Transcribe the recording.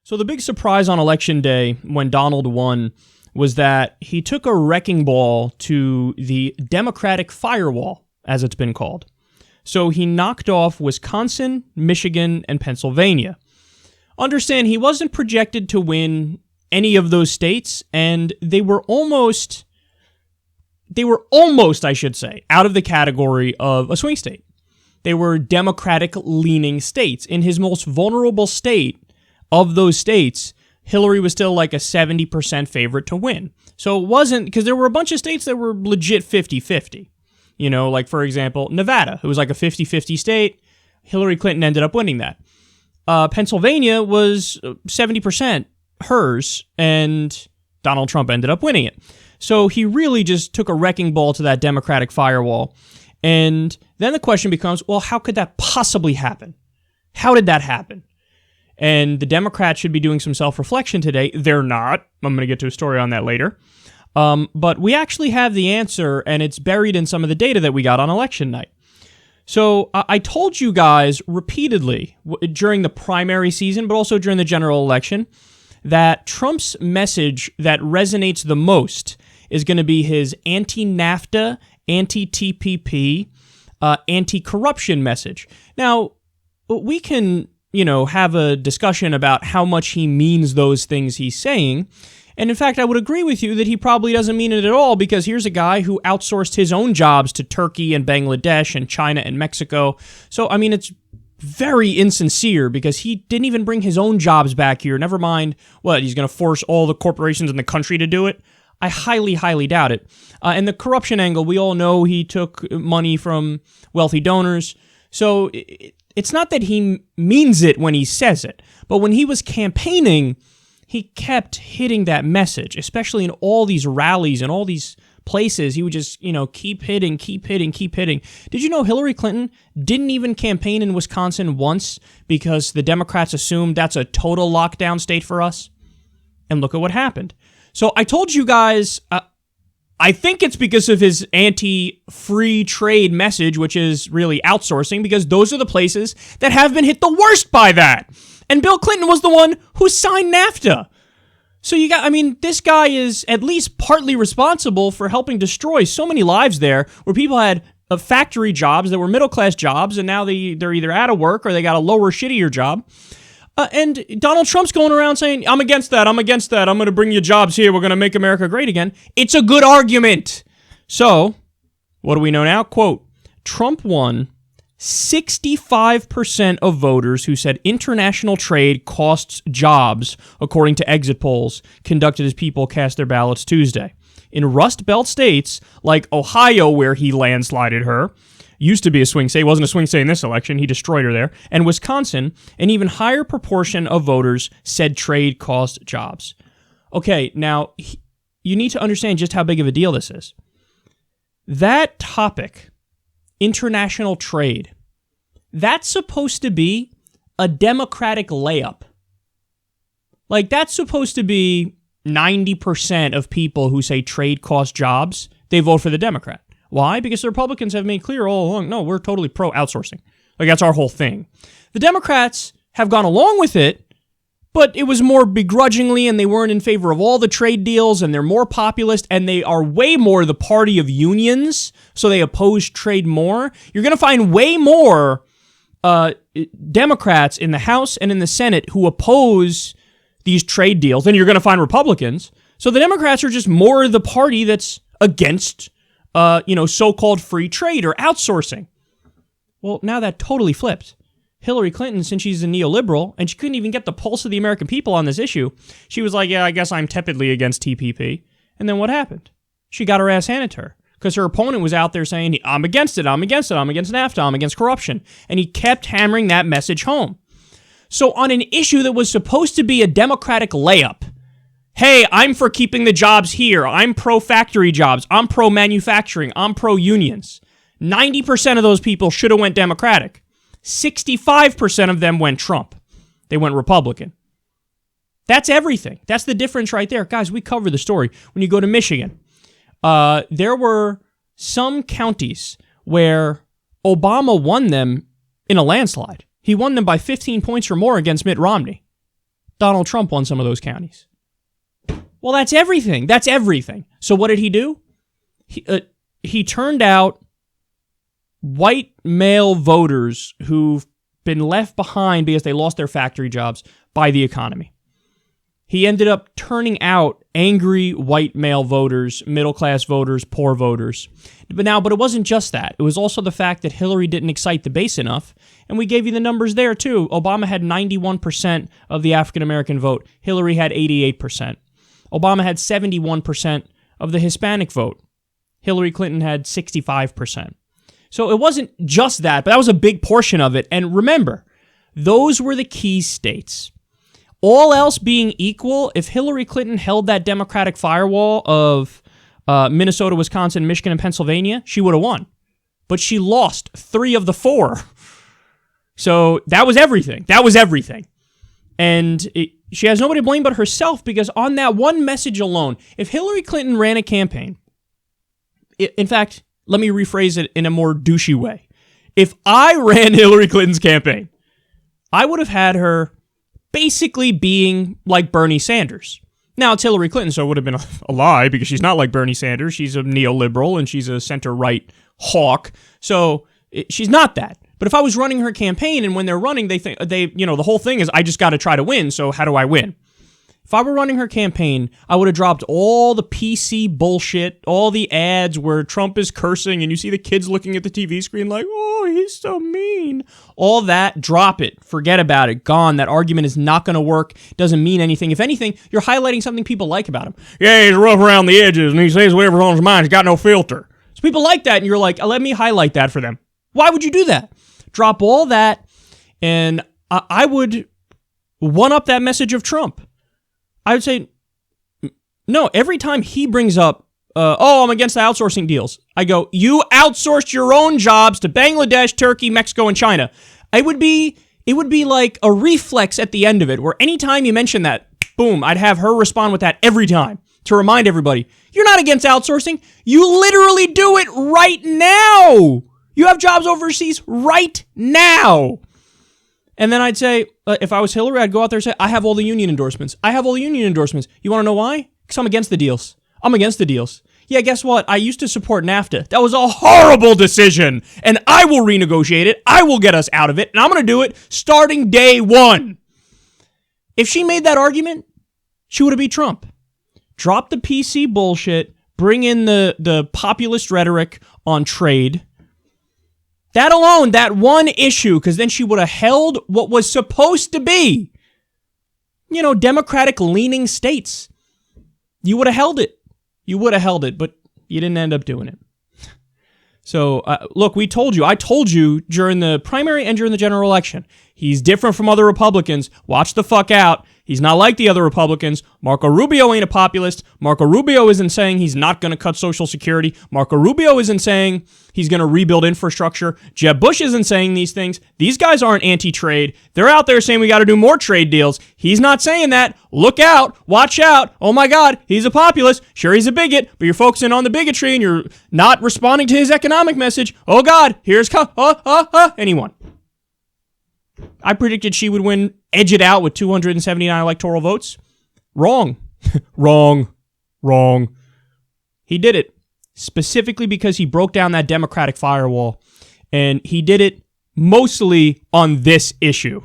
So the big surprise on Election Day when Donald won was that he took a wrecking ball to the Democratic firewall, as it's been called. So he knocked off Wisconsin, Michigan, and Pennsylvania. Understand, he wasn't projected to win any of those states, and they were almost, I should say, out of the category of a swing state. They were Democratic-leaning states. In his most vulnerable state of those states, Hillary was still like a 70% favorite to win. So it wasn't, because there were a bunch of states that were legit 50-50. You know, like, for example, Nevada. It was like a 50-50 state. Hillary Clinton ended up winning that. Pennsylvania was 70% hers, and Donald Trump ended up winning it. So he really just took a wrecking ball to that Democratic firewall. And then the question becomes, well, how could that possibly happen? How did that happen? And the Democrats should be doing some self-reflection today. They're not. I'm going to get to a story on that later. But we actually have the answer, and it's buried in some of the data that we got on election night. So I told you guys repeatedly during the primary season, but also during the general election, that Trump's message that resonates the most is going to be his anti-NAFTA, anti-TPP, anti-corruption message. Now, we can, have a discussion about how much he means those things he's saying. And in fact, I would agree with you that he probably doesn't mean it at all, because here's a guy who outsourced his own jobs to Turkey and Bangladesh and China and Mexico. So, I mean, it's very insincere because he didn't even bring his own jobs back here. Never mind, he's going to force all the corporations in the country to do it? I highly, highly doubt it. And the corruption angle, we all know he took money from wealthy donors. So it's not that he means it when he says it, but when he was campaigning, he kept hitting that message, especially in all these rallies and all these places. He would just, keep hitting. Did you know Hillary Clinton didn't even campaign in Wisconsin once because the Democrats assumed that's a total lockdown state for us? And look at what happened. So I told you guys, I think it's because of his anti-free trade message, which is really outsourcing, because those are the places that have been hit the worst by that. And Bill Clinton was the one who signed NAFTA. So this guy is at least partly responsible for helping destroy so many lives there, where people had factory jobs that were middle-class jobs, and now they're either out of work or they got a lower, shittier job. And Donald Trump's going around saying, I'm against that, I'm going to bring you jobs here, we're going to make America great again. It's a good argument. So, what do we know now? Quote, Trump won 65% of voters who said international trade costs jobs, according to exit polls conducted as people cast their ballots Tuesday. In Rust Belt states like Ohio, where he landslided her, used to be a swing state, wasn't a swing state in this election, he destroyed her there, and Wisconsin, an even higher proportion of voters said trade cost jobs. Okay, now, you need to understand just how big of a deal this is. That topic, international trade, that's supposed to be a Democratic layup. Like, that's supposed to be 90% of people who say trade costs jobs, they vote for the Democrat. Why? Because the Republicans have made clear all along, no, we're totally pro-outsourcing. Like, that's our whole thing. The Democrats have gone along with it, but it was more begrudgingly, and they weren't in favor of all the trade deals, and they're more populist, and they are way more the party of unions, so they oppose trade more. You're going to find way more Democrats in the House and in the Senate who oppose these trade deals than you're going to find Republicans. So the Democrats are just more the party that's against so-called free trade or outsourcing. Well, now that totally flipped. Hillary Clinton, since she's a neoliberal, and she couldn't even get the pulse of the American people on this issue, she was like, yeah, I guess I'm tepidly against TPP. And then what happened? She got her ass handed to her, because her opponent was out there saying, I'm against it, I'm against NAFTA, I'm against corruption. And he kept hammering that message home. So on an issue that was supposed to be a Democratic layup, hey, I'm for keeping the jobs here. I'm pro-factory jobs. I'm pro-manufacturing. I'm pro-unions. 90% of those people should have went Democratic. 65% of them went Trump. They went Republican. That's everything. That's the difference right there. Guys, we cover the story. When you go to Michigan, there were some counties where Obama won them in a landslide. He won them by 15 points or more against Mitt Romney. Donald Trump won some of those counties. Well, that's everything. That's everything. So what did he do? He turned out white male voters who've been left behind because they lost their factory jobs by the economy. He ended up turning out angry white male voters, middle-class voters, poor voters. But it wasn't just that. It was also the fact that Hillary didn't excite the base enough, and we gave you the numbers there, too. Obama had 91% of the African-American vote. Hillary had 88%. Obama had 71% of the Hispanic vote. Hillary Clinton had 65%. So it wasn't just that, but that was a big portion of it. And remember, those were the key states. All else being equal, if Hillary Clinton held that Democratic firewall of Minnesota, Wisconsin, Michigan, and Pennsylvania, she would have won. But she lost 3 of the 4. So that was everything. And she has nobody to blame but herself, because on that one message alone, if Hillary Clinton ran a campaign, in fact, let me rephrase it in a more douchey way. If I ran Hillary Clinton's campaign, I would have had her basically being like Bernie Sanders. Now, it's Hillary Clinton, so it would have been a lie, because she's not like Bernie Sanders. She's a neoliberal, and she's a center-right hawk. So she's not that. But if I was running her campaign, and when they're running, the whole thing is, I just got to try to win, so how do I win? If I were running her campaign, I would have dropped all the PC bullshit, all the ads where Trump is cursing and you see the kids looking at the TV screen like, oh, he's so mean. All that, drop it. Forget about it. Gone. That argument is not going to work. Doesn't mean anything. If anything, you're highlighting something people like about him. Yeah, he's rough around the edges and he says whatever's on his mind. He's got no filter. So people like that, and you're like, let me highlight that for them. Why would you do that? Drop all that, and I would one-up that message of Trump. I would say, no, every time he brings up, I'm against the outsourcing deals, I go, you outsourced your own jobs to Bangladesh, Turkey, Mexico, and China. It would be like a reflex at the end of it, where anytime you mention that, boom, I'd have her respond with that every time to remind everybody, you're not against outsourcing. You literally do it right now. You have jobs overseas right now. And then I'd say, if I was Hillary, I'd go out there and say, I have all the union endorsements. You want to know why? Because I'm against the deals. Yeah, guess what? I used to support NAFTA. That was a horrible decision. And I will renegotiate it. I will get us out of it. And I'm going to do it starting day one. If she made that argument, she would have beat Trump. Drop the PC bullshit. Bring in the populist rhetoric on trade. That alone, that one issue, because then she would have held what was supposed to be, Democratic-leaning states. You would have held it. But you didn't end up doing it. So, look, I told you during the primary and during the general election, he's different from other Republicans. Watch the fuck out. He's not like the other Republicans. Marco Rubio ain't a populist. Marco Rubio isn't saying he's not going to cut Social Security. Marco Rubio isn't saying he's going to rebuild infrastructure. Jeb Bush isn't saying these things. These guys aren't anti-trade. They're out there saying we got to do more trade deals. He's not saying that. Look out. Watch out. Oh my God, he's a populist. Sure, he's a bigot, but you're focusing on the bigotry and you're not responding to his economic message. Oh God, here's anyone. I predicted she would edge it out with 279 electoral votes. Wrong. Wrong. He did it specifically because he broke down that Democratic firewall, and he did it mostly on this issue.